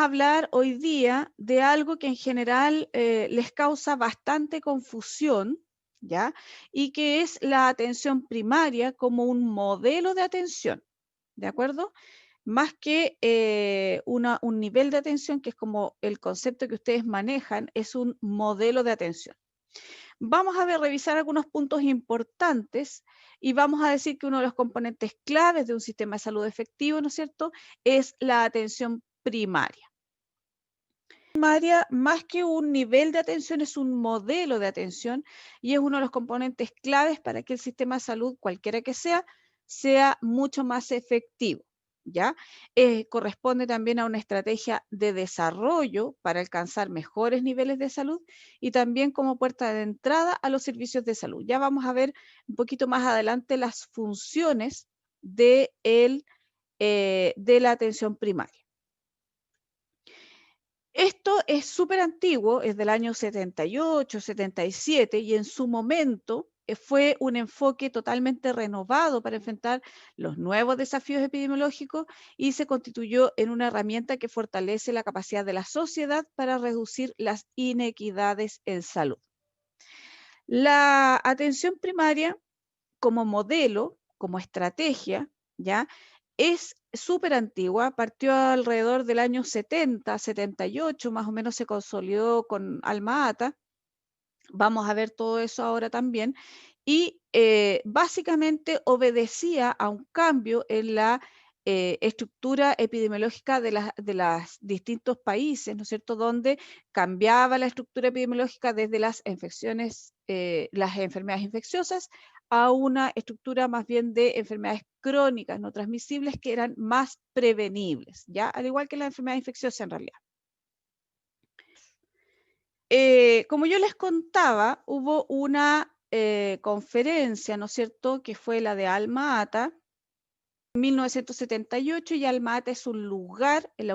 Hablar hoy día de algo que en general les causa bastante confusión, ¿ya? Y que es la atención primaria como un modelo de atención, ¿de acuerdo? Más que un nivel de atención, que es como el concepto que ustedes manejan, es un modelo de atención. Vamos a revisar algunos puntos importantes y vamos a decir que uno de los componentes claves de un sistema de salud efectivo, ¿no es cierto?, es la atención primaria. Primaria, más que un nivel de atención, es un modelo de atención y es uno de los componentes claves para que el sistema de salud, cualquiera que sea mucho más efectivo, ¿ya? Corresponde también a una estrategia de desarrollo para alcanzar mejores niveles de salud y también como puerta de entrada a los servicios de salud. Ya vamos a ver un poquito más adelante las funciones de la atención primaria. Esto es súper antiguo, es del año 78, 77, y en su momento fue un enfoque totalmente renovado para enfrentar los nuevos desafíos epidemiológicos y se constituyó en una herramienta que fortalece la capacidad de la sociedad para reducir las inequidades en salud. La atención primaria como modelo, como estrategia, ¿ya? Es súper antigua, partió alrededor del año 70, 78, más o menos se consolidó con Alma Ata. Vamos a ver todo eso ahora también. Y básicamente obedecía a un cambio en la estructura epidemiológica de los distintos países, ¿no es cierto?, donde cambiaba la estructura epidemiológica desde las enfermedades infecciosas a una estructura más bien de enfermedades crónicas no transmisibles que eran más prevenibles, ¿ya? Al igual que las enfermedades infecciosas en realidad. Como yo les contaba, hubo una conferencia, ¿no es cierto?, que fue la de Alma Ata, en 1978, y Alma Ata es un lugar en la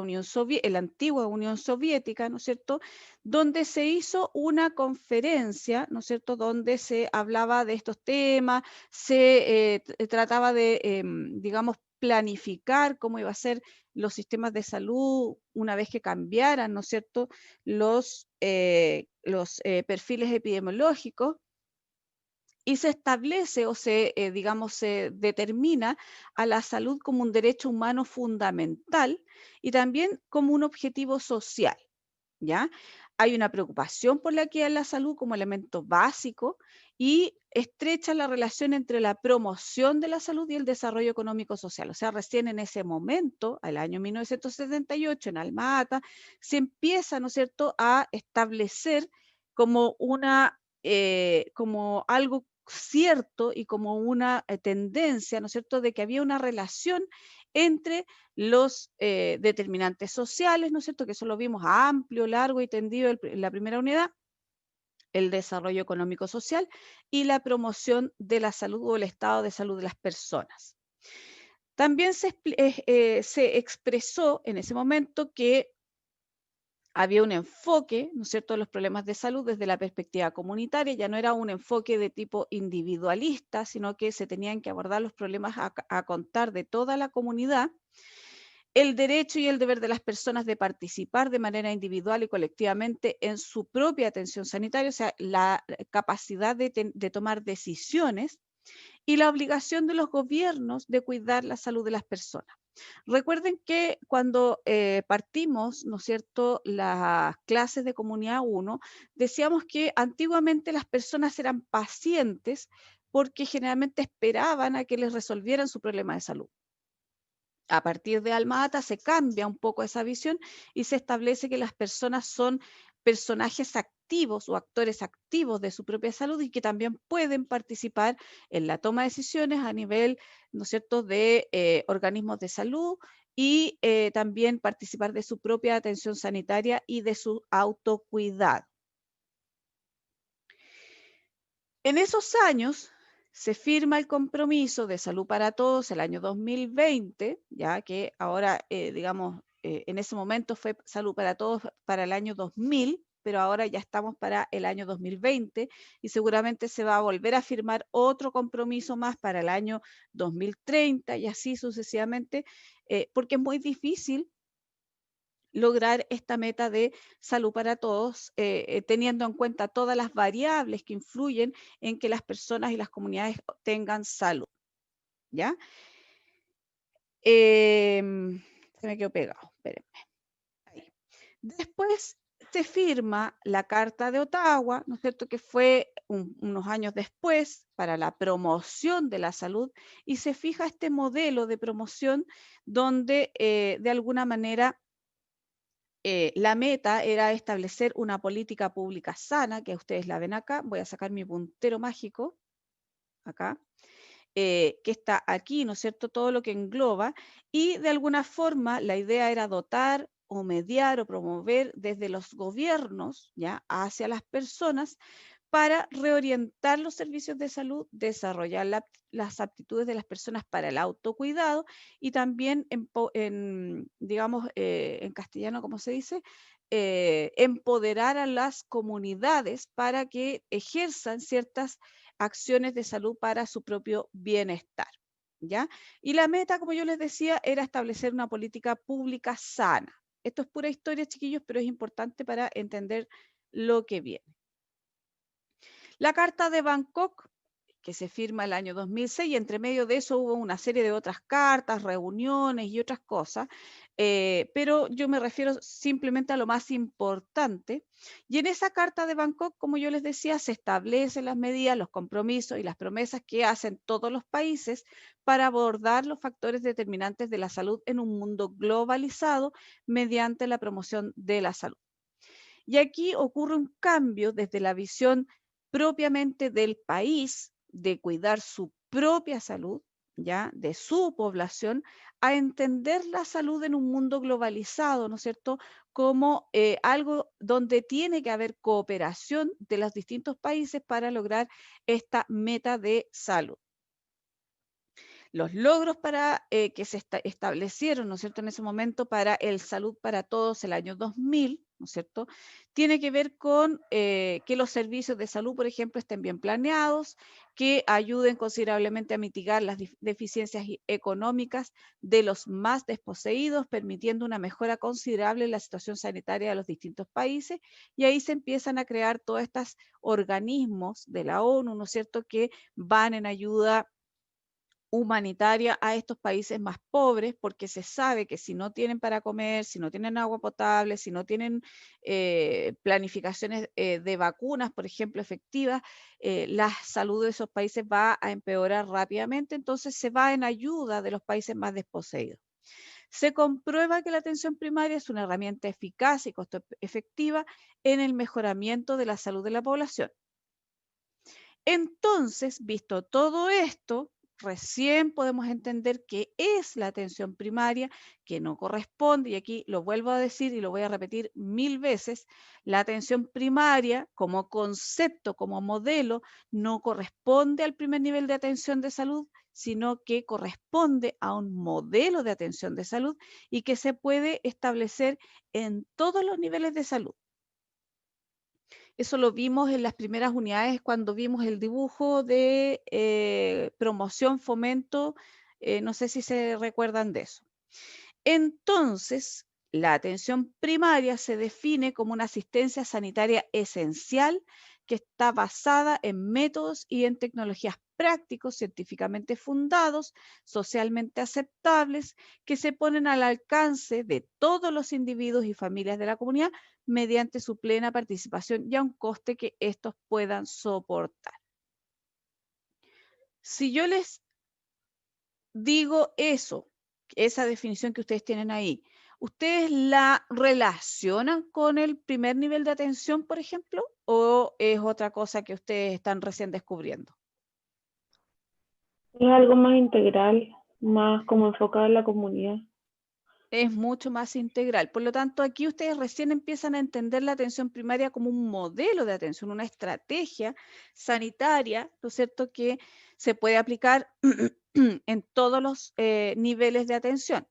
antigua Unión Soviética, ¿no es cierto?, donde se hizo una conferencia, ¿no es cierto?, donde se hablaba de estos temas, se trataba de, digamos, planificar cómo iba a ser los sistemas de salud una vez que cambiaran, ¿no es cierto?, los perfiles epidemiológicos, y se establece o digamos, se determina a la salud como un derecho humano fundamental y también como un objetivo social, ¿ya? Hay una preocupación por la equidad en la salud como elemento básico y estrecha la relación entre la promoción de la salud y el desarrollo económico-social. O sea, recién en ese momento, al año 1978, en Alma Ata, se empieza, ¿no es cierto?, a establecer como como algo cierto y como una tendencia, ¿no es cierto?, de que había una relación entre los determinantes sociales, ¿no es cierto?, que eso lo vimos amplio, largo y tendido en la primera unidad, el desarrollo económico-social y la promoción de la salud o el estado de salud de las personas. También se expresó en ese momento que había un enfoque, ¿no es cierto?, de los problemas de salud desde la perspectiva comunitaria, ya no era un enfoque de tipo individualista, sino que se tenían que abordar los problemas a contar de toda la comunidad, el derecho y el deber de las personas de participar de manera individual y colectivamente en su propia atención sanitaria, o sea, la capacidad de tomar decisiones y la obligación de los gobiernos de cuidar la salud de las personas. Recuerden que cuando partimos, ¿no es cierto?, las clases de Comunidad 1, decíamos que antiguamente las personas eran pacientes porque generalmente esperaban a que les resolvieran su problema de salud. A partir de Alma Ata se cambia un poco esa visión y se establece que las personas son personajes activos o actores activos de su propia salud y que también pueden participar en la toma de decisiones a nivel, ¿no es cierto?, de organismos de salud y también participar de su propia atención sanitaria y de su autocuidado. En esos años se firma el compromiso de salud para todos el año 2020, ya que ahora, digamos, en ese momento fue salud para todos para el año 2000, pero ahora ya estamos para el año 2020 y seguramente se va a volver a firmar otro compromiso más para el año 2030 y así sucesivamente, porque es muy difícil lograr esta meta de salud para todos, teniendo en cuenta todas las variables que influyen en que las personas y las comunidades tengan salud, ¿ya? Se me quedó pegado, espérenme. Ahí. Después se firma la Carta de Ottawa, ¿no es cierto?, que fue unos años después para la promoción de la salud, y se fija este modelo de promoción donde de alguna manera la meta era establecer una política pública sana, que ustedes la ven acá. Voy a sacar mi puntero mágico, acá, que está aquí, ¿no es cierto? Todo lo que engloba. Y de alguna forma la idea era dotar o mediar o promover desde los gobiernos, ¿ya?, hacia las personas para reorientar los servicios de salud, desarrollar las aptitudes de las personas para el autocuidado y también, digamos, en castellano, ¿cómo se dice? Empoderar a las comunidades para que ejerzan ciertas acciones de salud para su propio bienestar, ¿ya? Y la meta, como yo les decía, era establecer una política pública sana. Esto es pura historia, chiquillos, pero es importante para entender lo que viene. La Carta de Bangkok, que se firma el año 2006, y entre medio de eso hubo una serie de otras cartas, reuniones y otras cosas, pero yo me refiero simplemente a lo más importante. Y en esa Carta de Bangkok, como yo les decía, se establecen las medidas, los compromisos y las promesas que hacen todos los países para abordar los factores determinantes de la salud en un mundo globalizado mediante la promoción de la salud. Y aquí ocurre un cambio desde la visión propiamente del país, de cuidar su propia salud, ¿ya?, de su población, a entender la salud en un mundo globalizado, ¿no es cierto?, como algo donde tiene que haber cooperación de los distintos países para lograr esta meta de salud. Los logros que se establecieron, ¿no es cierto?, en ese momento para el Salud para Todos el año 2000, ¿no es cierto?, tiene que ver con que los servicios de salud, por ejemplo, estén bien planeados, que ayuden considerablemente a mitigar las deficiencias económicas de los más desposeídos, permitiendo una mejora considerable en la situación sanitaria de los distintos países, y ahí se empiezan a crear todos estos organismos de la ONU, ¿no es cierto?, que van en ayuda humanitaria a estos países más pobres, porque se sabe que si no tienen para comer, si no tienen agua potable, si no tienen planificaciones de vacunas, por ejemplo, efectivas, la salud de esos países va a empeorar rápidamente, entonces se va en ayuda de los países más desposeídos. Se comprueba que la atención primaria es una herramienta eficaz y costo efectiva en el mejoramiento de la salud de la población. Entonces, visto todo esto, recién podemos entender qué es la atención primaria, que no corresponde, y aquí lo vuelvo a decir y lo voy a repetir 1000 veces, la atención primaria como concepto, como modelo, no corresponde al primer nivel de atención de salud, sino que corresponde a un modelo de atención de salud y que se puede establecer en todos los niveles de salud. Eso lo vimos en las primeras unidades cuando vimos el dibujo de promoción, fomento, no sé si se recuerdan de eso. Entonces, la atención primaria se define como una asistencia sanitaria esencial que está basada en métodos y en tecnologías prácticos, científicamente fundados, socialmente aceptables, que se ponen al alcance de todos los individuos y familias de la comunidad mediante su plena participación y a un coste que estos puedan soportar. Si yo les digo eso, esa definición que ustedes tienen ahí, ¿ustedes la relacionan con el primer nivel de atención, por ejemplo, o es otra cosa que ustedes están recién descubriendo? Es algo más integral, más como enfocado en la comunidad. Es mucho más integral. Por lo tanto, aquí ustedes recién empiezan a entender la atención primaria como un modelo de atención, una estrategia sanitaria, ¿no es cierto?, que se puede aplicar en todos los niveles de atención.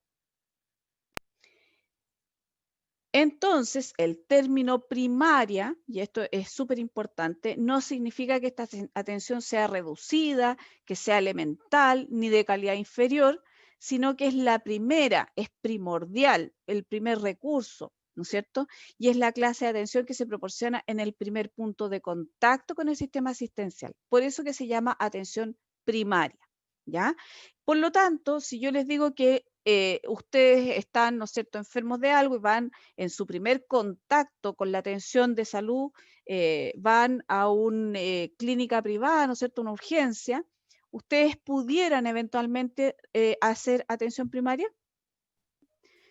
Entonces, el término primaria, y esto es súper importante, no significa que esta atención sea reducida, que sea elemental, ni de calidad inferior, sino que es la primera, es primordial, el primer recurso, ¿no es cierto? Y es la clase de atención que se proporciona en el primer punto de contacto con el sistema asistencial. Por eso que se llama atención primaria, ¿ya? Por lo tanto, si yo les digo que ustedes están, ¿no es cierto?, enfermos de algo y van en su primer contacto con la atención de salud, van a una clínica privada, ¿no es cierto?, una urgencia, ¿ustedes pudieran eventualmente hacer atención primaria?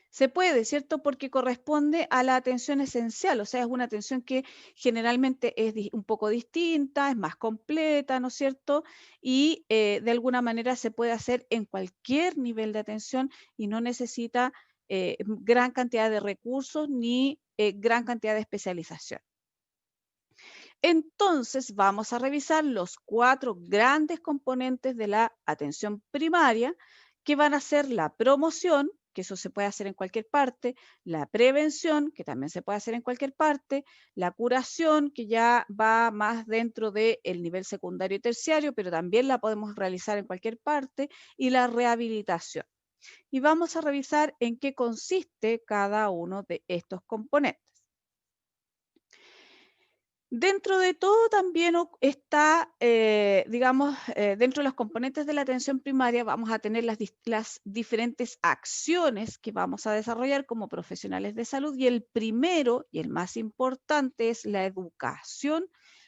Se puede, ¿cierto? Porque corresponde a la atención esencial, o sea, es una atención que generalmente es un poco distinta, es más completa, ¿no es cierto? Y de alguna manera se puede hacer en cualquier nivel de atención y no necesita gran cantidad de recursos ni gran cantidad de especialización. Entonces, vamos a revisar los 4 grandes componentes de la atención primaria, que van a ser la promoción, que eso se puede hacer en cualquier parte, la prevención, que también se puede hacer en cualquier parte, la curación, que ya va más dentro del nivel secundario y terciario, pero también la podemos realizar en cualquier parte, y la rehabilitación. Y vamos a revisar en qué consiste cada uno de estos componentes. Dentro de todo también está, digamos, dentro de los componentes de la atención primaria vamos a tener las diferentes acciones que vamos a desarrollar como profesionales de salud y el primero y el más importante es la educación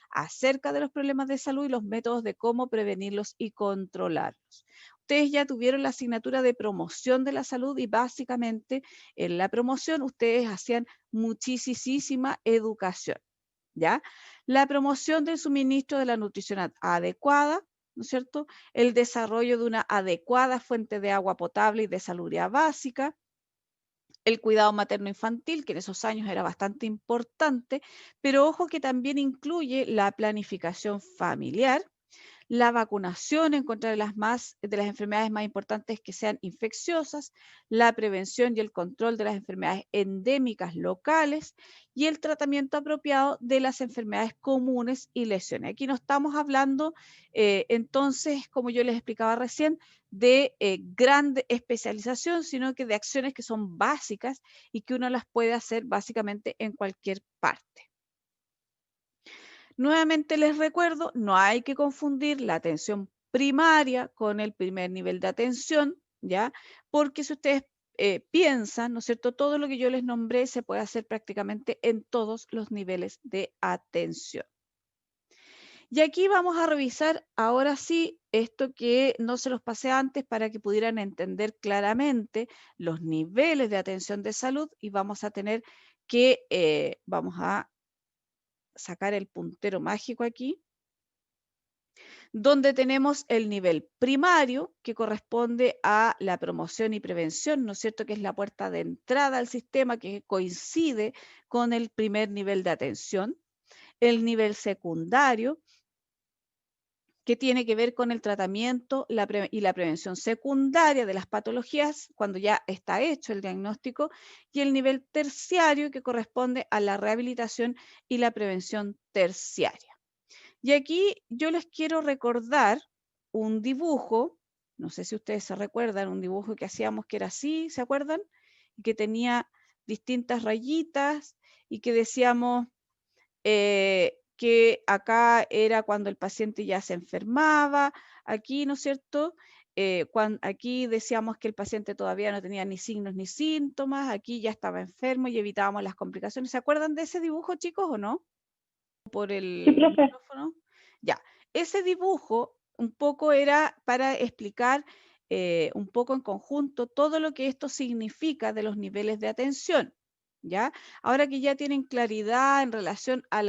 acerca de los problemas de salud y los métodos de cómo prevenirlos y controlarlos. Ustedes ya tuvieron la asignatura de promoción de la salud y básicamente en la promoción ustedes hacían muchísima educación. ¿Ya? La promoción del suministro de la nutrición adecuada, ¿no es cierto? El desarrollo de una adecuada fuente de agua potable y de salubridad básica, el cuidado materno-infantil, que en esos años era bastante importante, pero ojo que también incluye la planificación familiar, la vacunación en contra de las enfermedades más importantes que sean infecciosas, la prevención y el control de las enfermedades endémicas locales y el tratamiento apropiado de las enfermedades comunes y lesiones. Aquí no estamos hablando, entonces, como yo les explicaba recién, de gran especialización, sino que de acciones que son básicas y que uno las puede hacer básicamente en cualquier parte. Nuevamente les recuerdo, no hay que confundir la atención primaria con el primer nivel de atención, ¿ya? Porque si ustedes piensan, ¿no es cierto? Todo lo que yo les nombré se puede hacer prácticamente en todos los niveles de atención. Y aquí vamos a revisar ahora sí esto que no se los pasé antes para que pudieran entender claramente los niveles de atención de salud y vamos a tener que, vamos a sacar el puntero mágico aquí, donde tenemos el nivel primario, que corresponde a la promoción y prevención, ¿no es cierto?, que es la puerta de entrada al sistema que coincide con el primer nivel de atención. El nivel secundario, que tiene que ver con el tratamiento y la prevención secundaria de las patologías cuando ya está hecho el diagnóstico, y el nivel terciario, que corresponde a la rehabilitación y la prevención terciaria. Y aquí yo les quiero recordar un dibujo, no sé si ustedes se recuerdan, un dibujo que hacíamos que era así, ¿se acuerdan? Y que tenía distintas rayitas y que decíamos que acá era cuando el paciente ya se enfermaba, aquí, ¿no es cierto? Aquí decíamos que el paciente todavía no tenía ni signos ni síntomas, aquí ya estaba enfermo y evitábamos las complicaciones. ¿Se acuerdan de ese dibujo, chicos, o no? Por Sí, el profe. micrófono. Ya, ese dibujo un poco era para explicar un poco en conjunto todo lo que esto significa de los niveles de atención, ¿ya? Ahora que ya tienen claridad en relación a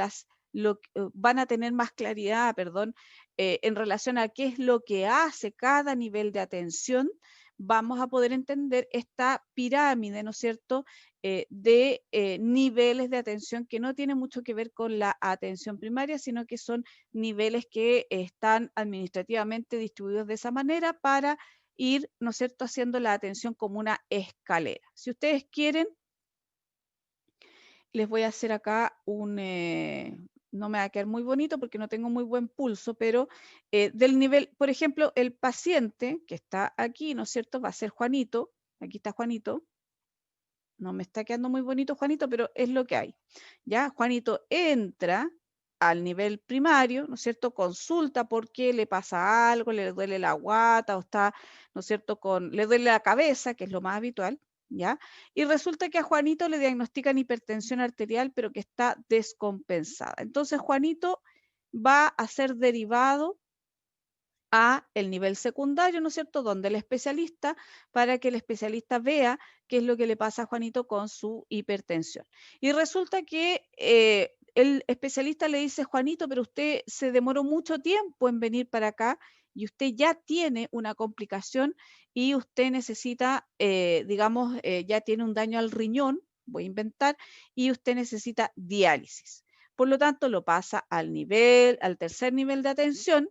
van a tener más claridad, perdón, en relación a qué es lo que hace cada nivel de atención, vamos a poder entender esta pirámide, ¿no es cierto?, de niveles de atención que no tienen mucho que ver con la atención primaria, sino que son niveles que están administrativamente distribuidos de esa manera para ir, ¿no es cierto?, haciendo la atención como una escalera. Si ustedes quieren, les voy a hacer acá no me va a quedar muy bonito porque no tengo muy buen pulso, pero del nivel, por ejemplo, el paciente que está aquí, ¿no es cierto? Va a ser Juanito, aquí está Juanito, no me está quedando muy bonito Juanito, pero es lo que hay. Ya, Juanito entra al nivel primario, ¿no es cierto? Consulta por qué le pasa algo, le duele la guata o está, ¿no es cierto? Le duele la cabeza, que es lo más habitual, ¿ya? Y resulta que a Juanito le diagnostican hipertensión arterial, pero que está descompensada. Entonces Juanito va a ser derivado a el nivel secundario, ¿no es cierto?, donde el especialista, para que el especialista vea qué es lo que le pasa a Juanito con su hipertensión. Y resulta que el especialista le dice, Juanito, pero usted se demoró mucho tiempo en venir para acá y usted ya tiene una complicación y usted necesita, digamos, ya tiene un daño al riñón, voy a inventar, y usted necesita diálisis. Por lo tanto, lo pasa al tercer nivel de atención,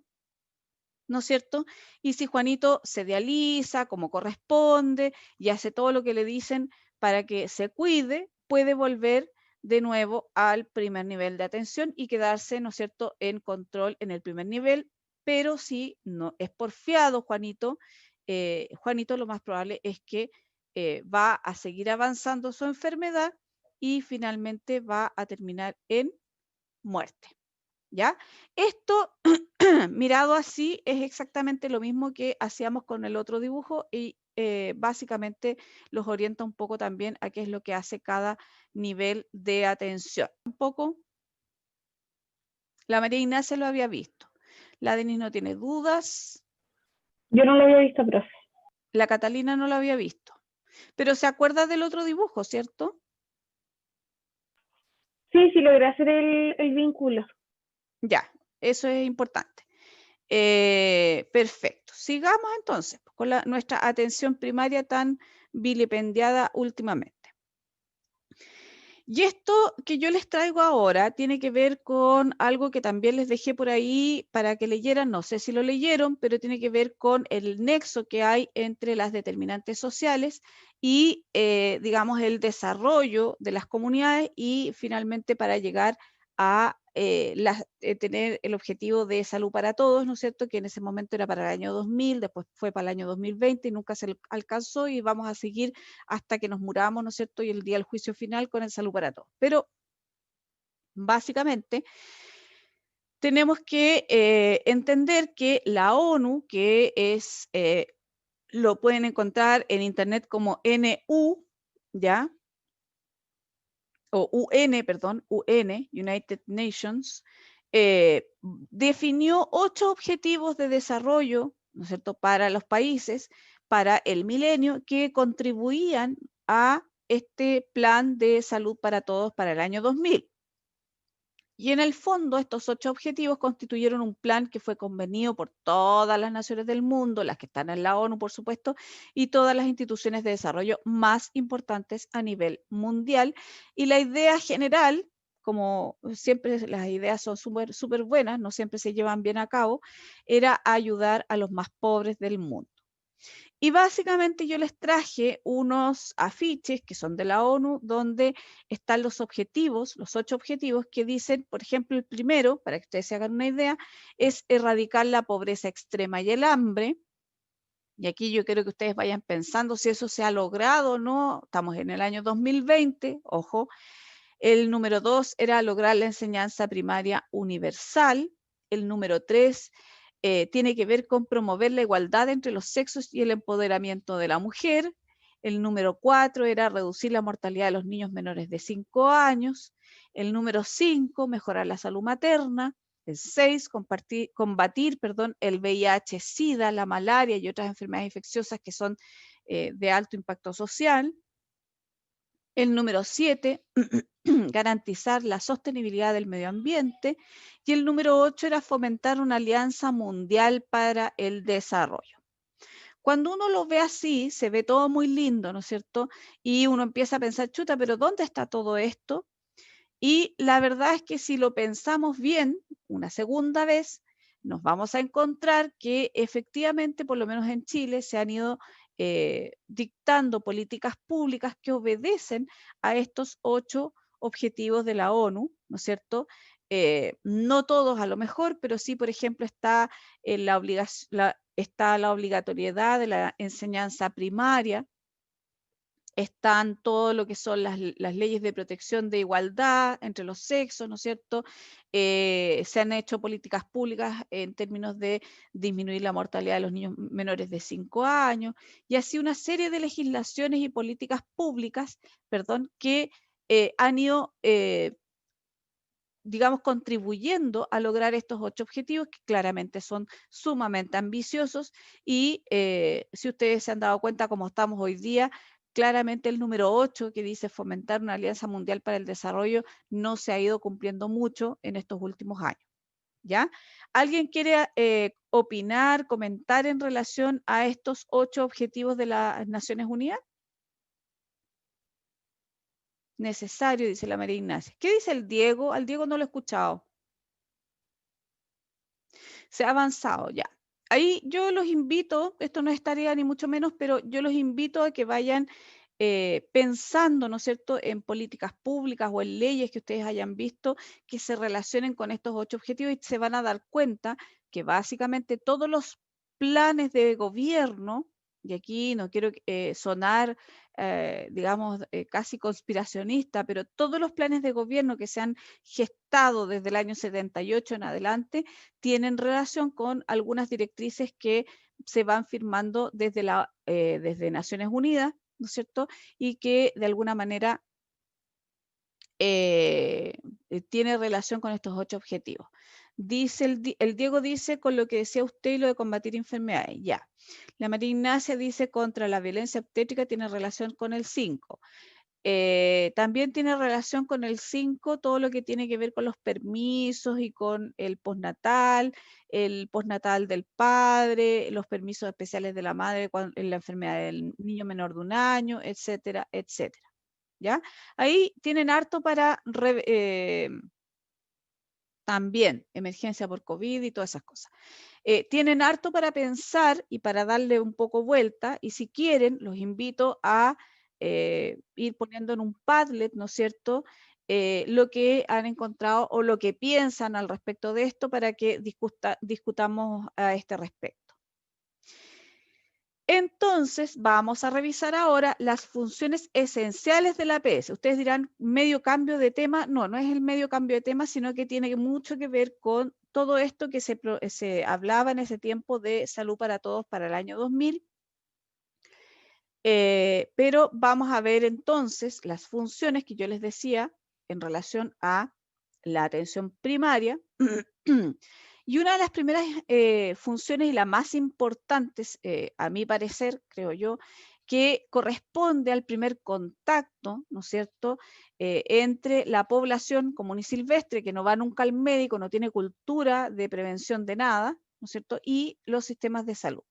¿no es cierto? Y si Juanito se dializa como corresponde y hace todo lo que le dicen para que se cuide, puede volver de nuevo al primer nivel de atención y quedarse, ¿no es cierto?, en control en el primer nivel, pero si no es porfiado Juanito, Juanito lo más probable es que va a seguir avanzando su enfermedad y finalmente va a terminar en muerte. ¿Ya? Esto, mirado así, es exactamente lo mismo que hacíamos con el otro dibujo y básicamente los orienta un poco también a qué es lo que hace cada nivel de atención. Un poco, la María Ignacia lo había visto. La Denis no tiene dudas. Yo no lo había visto, profe. La Catalina no lo había visto. Pero se acuerda del otro dibujo, ¿cierto? Sí, sí, logré hacer el vínculo. Ya, eso es importante. Perfecto. Sigamos entonces con nuestra atención primaria tan vilipendiada últimamente. Y esto que yo les traigo ahora tiene que ver con algo que también les dejé por ahí para que leyeran, no sé si lo leyeron, pero tiene que ver con el nexo que hay entre las determinantes sociales y, digamos, el desarrollo de las comunidades y finalmente para llegar a tener el objetivo de salud para todos, ¿no es cierto?, que en ese momento era para el año 2000, después fue para el año 2020 y nunca se alcanzó y vamos a seguir hasta que nos muramos, ¿no es cierto?, y el día del juicio final con el salud para todos. Pero básicamente tenemos que entender que la ONU, que es, lo pueden encontrar en internet como NU, ¿ya? O UN, perdón, UN, United Nations, definió 8 objetivos de desarrollo, ¿no es cierto?, para los países, para el milenio, que contribuían a este plan de salud para todos para el año 2000. Y en el fondo, estos 8 objetivos constituyeron un plan que fue convenido por todas las naciones del mundo, las que están en la ONU, por supuesto, y todas las instituciones de desarrollo más importantes a nivel mundial. Y la idea general, como siempre las ideas son súper buenas, no siempre se llevan bien a cabo, era ayudar a los más pobres del mundo. Y básicamente yo les traje unos afiches que son de la ONU, donde están los objetivos, los 8 objetivos que dicen, por ejemplo, el primero, para que ustedes se hagan una idea, es erradicar la pobreza extrema y el hambre. Y aquí yo quiero que ustedes vayan pensando si eso se ha logrado o no. Estamos en el año 2020, ojo. El número 2 era lograr la enseñanza primaria universal. El número 3 tiene que ver con promover la igualdad entre los sexos y el empoderamiento de la mujer. El número 4 era reducir la mortalidad de los niños menores de 5 años. El número 5, mejorar la salud materna. El 6, combatir el VIH-Sida, la malaria y otras enfermedades infecciosas que son de alto impacto social. El número 7, garantizar la sostenibilidad del medio ambiente. Y el número 8 era fomentar una alianza mundial para el desarrollo. Cuando uno lo ve así, se ve todo muy lindo, ¿no es cierto? Y uno empieza a pensar, chuta, pero ¿dónde está todo esto? Y la verdad es que si lo pensamos bien, una segunda vez, nos vamos a encontrar que efectivamente, por lo menos en Chile, se han ido dictando políticas públicas que obedecen a estos 8 objetivos de la ONU, ¿no es cierto? no todos a lo mejor, pero sí, por ejemplo, está está la obligatoriedad de la enseñanza primaria, están todo lo que son las leyes de protección de igualdad entre los sexos, ¿no es cierto? Se han hecho políticas públicas en términos de disminuir la mortalidad de los niños menores de 5 años, y así una serie de legislaciones y políticas públicas, perdón, que han ido, digamos, contribuyendo a lograr estos 8 objetivos, que claramente son sumamente ambiciosos, y si ustedes se han dado cuenta, como estamos hoy día, claramente el número 8, que dice fomentar una alianza mundial para el desarrollo, no se ha ido cumpliendo mucho en estos últimos años, ¿ya? ¿Alguien quiere opinar, comentar en relación a estos 8 objetivos de las Naciones Unidas? Necesario, dice la María Ignacia. ¿Qué dice el Diego? Al Diego no lo he escuchado. Se ha avanzado ya. Ahí yo los invito, esto no es tarea ni mucho menos, pero yo los invito a que vayan pensando, ¿no es cierto?, en políticas públicas o en leyes que ustedes hayan visto que se relacionen con estos 8 objetivos, y se van a dar cuenta que básicamente todos los planes de gobierno, y aquí no quiero sonar, digamos, casi conspiracionista, pero todos los planes de gobierno que se han gestado desde el año 78 en adelante tienen relación con algunas directrices que se van firmando desde Naciones Unidas, ¿no es cierto? Y que de alguna manera tiene relación con estos 8 objetivos. Dice el Diego dice con lo que decía usted y lo de combatir enfermedades, ya. La María Ignacia dice contra la violencia obstétrica tiene relación con el 5. También tiene relación con el 5 todo lo que tiene que ver con los permisos y con el postnatal del padre, los permisos especiales de la madre en la enfermedad del niño menor de 1 año, etcétera, etcétera. ¿Ya? Ahí tienen harto para también emergencia por COVID y todas esas cosas. Tienen harto para pensar y para darle un poco vuelta, y si quieren, los invito a ir poniendo en un Padlet, ¿no es cierto?, lo que han encontrado o lo que piensan al respecto de esto para que discutamos a este respecto. Entonces, vamos a revisar ahora las funciones esenciales de la APS. Ustedes dirán, medio cambio de tema. No, no es el medio cambio de tema, sino que tiene mucho que ver con todo esto que se hablaba en ese tiempo de salud para todos para el año 2000. Pero vamos a ver entonces las funciones que yo les decía en relación a la atención primaria. Y una de las primeras funciones y las más importantes, a mi parecer, creo yo, que corresponde al primer contacto, ¿no es cierto?, entre la población común y silvestre, que no va nunca al médico, no tiene cultura de prevención de nada, ¿no es cierto?, y los sistemas de salud.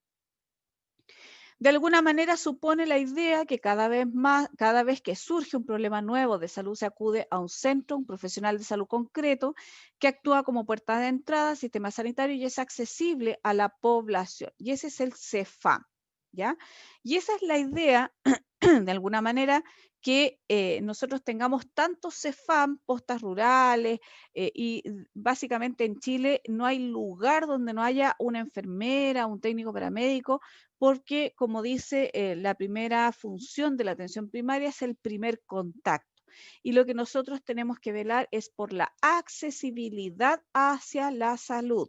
De alguna manera supone la idea que cada vez que surge un problema nuevo de salud, se acude a un centro, un profesional de salud concreto, que actúa como puerta de entrada al sistema sanitario y es accesible a la población. Y ese es el CEFAM, ¿ya? Y esa es la idea, de alguna manera, que nosotros tengamos tantos CEFAM, postas rurales, y básicamente en Chile no hay lugar donde no haya una enfermera, un técnico paramédico, porque, como dice, la primera función de la atención primaria es el primer contacto. Y lo que nosotros tenemos que velar es por la accesibilidad hacia la salud,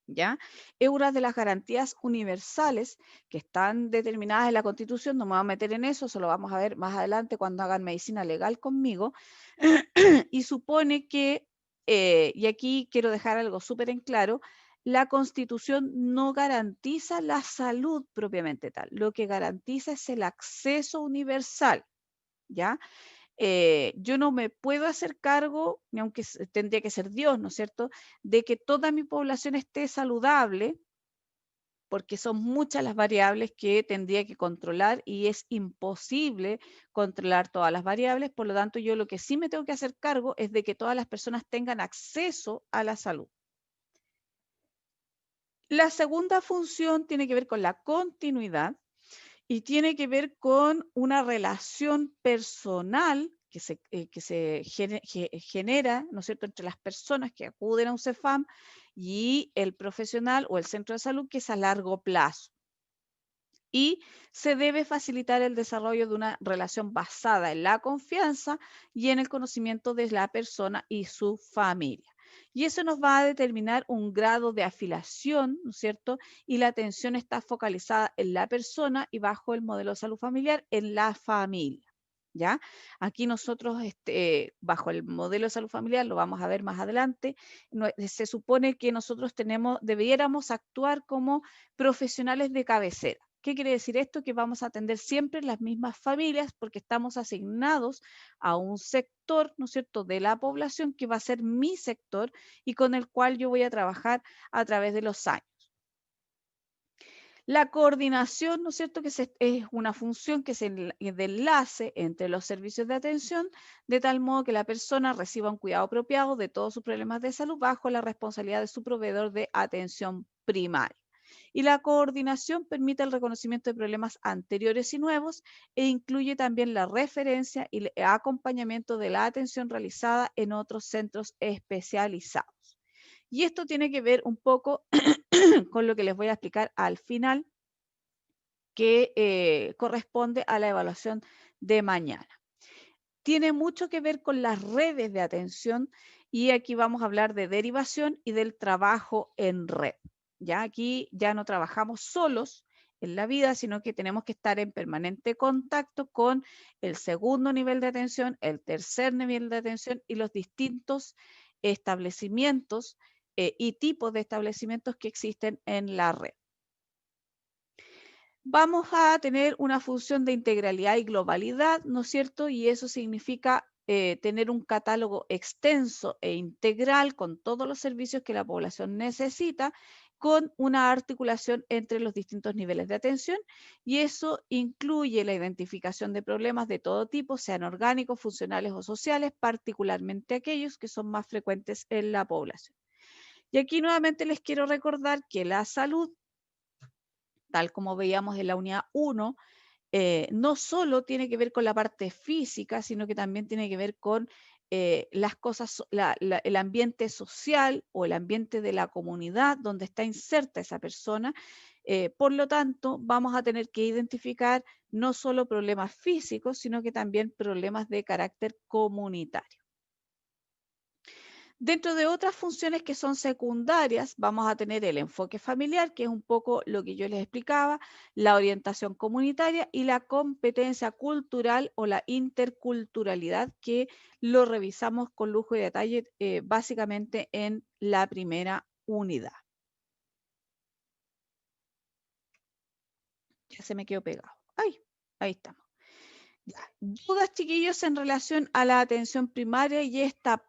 ¿ya? Es una de las garantías universales que están determinadas en la Constitución. No me voy a meter en eso lo vamos a ver más adelante cuando hagan medicina legal conmigo. Y supone que, y aquí quiero dejar algo súper en claro, la Constitución no garantiza la salud propiamente tal. Lo que garantiza es el acceso universal, ¿ya? Yo no me puedo hacer cargo, ni aunque tendría que ser Dios, ¿no es cierto?, de que toda mi población esté saludable, porque son muchas las variables que tendría que controlar y es imposible controlar todas las variables. Por lo tanto, yo lo que sí me tengo que hacer cargo es de que todas las personas tengan acceso a la salud. La segunda función tiene que ver con la continuidad y tiene que ver con una relación personal genera, ¿no es cierto?, entre las personas que acuden a un CEFAM y el profesional o el centro de salud, que es a largo plazo. Y se debe facilitar el desarrollo de una relación basada en la confianza y en el conocimiento de la persona y su familia. Y eso nos va a determinar un grado de afiliación, ¿no es cierto? Y la atención está focalizada en la persona y bajo el modelo de salud familiar en la familia. ¿Ya? Aquí nosotros, bajo el modelo de salud familiar, lo vamos a ver más adelante, se supone que nosotros debiéramos actuar como profesionales de cabecera. ¿Qué quiere decir esto? Que vamos a atender siempre las mismas familias porque estamos asignados a un sector, ¿no es cierto?, de la población que va a ser mi sector y con el cual yo voy a trabajar a través de los años. La coordinación, ¿no es cierto?, que es una función que es de enlace entre los servicios de atención, de tal modo que la persona reciba un cuidado apropiado de todos sus problemas de salud bajo la responsabilidad de su proveedor de atención primaria. Y la coordinación permite el reconocimiento de problemas anteriores y nuevos e incluye también la referencia y el acompañamiento de la atención realizada en otros centros especializados. Y esto tiene que ver un poco con lo que les voy a explicar al final, que corresponde a la evaluación de mañana. Tiene mucho que ver con las redes de atención y aquí vamos a hablar de derivación y del trabajo en red. Ya aquí ya no trabajamos solos en la vida, sino que tenemos que estar en permanente contacto con el segundo nivel de atención, el tercer nivel de atención y los distintos establecimientos y tipos de establecimientos que existen en la red. Vamos a tener una función de integralidad y globalidad, ¿no es cierto? Y eso significa tener un catálogo extenso e integral con todos los servicios que la población necesita, con una articulación entre los distintos niveles de atención, y eso incluye la identificación de problemas de todo tipo, sean orgánicos, funcionales o sociales, particularmente aquellos que son más frecuentes en la población. Y aquí nuevamente les quiero recordar que la salud, tal como veíamos en la unidad 1, no solo tiene que ver con la parte física, sino que también tiene que ver con las cosas, el ambiente social o el ambiente de la comunidad donde está inserta esa persona. Por lo tanto, vamos a tener que identificar no solo problemas físicos, sino que también problemas de carácter comunitario. Dentro de otras funciones que son secundarias, vamos a tener el enfoque familiar, que es un poco lo que yo les explicaba, la orientación comunitaria y la competencia cultural o la interculturalidad, que lo revisamos con lujo y detalle básicamente en la primera unidad. Ya se me quedó pegado. ¡Ay! Ahí estamos. Ya. Dudas, chiquillos, en relación a la atención primaria y esta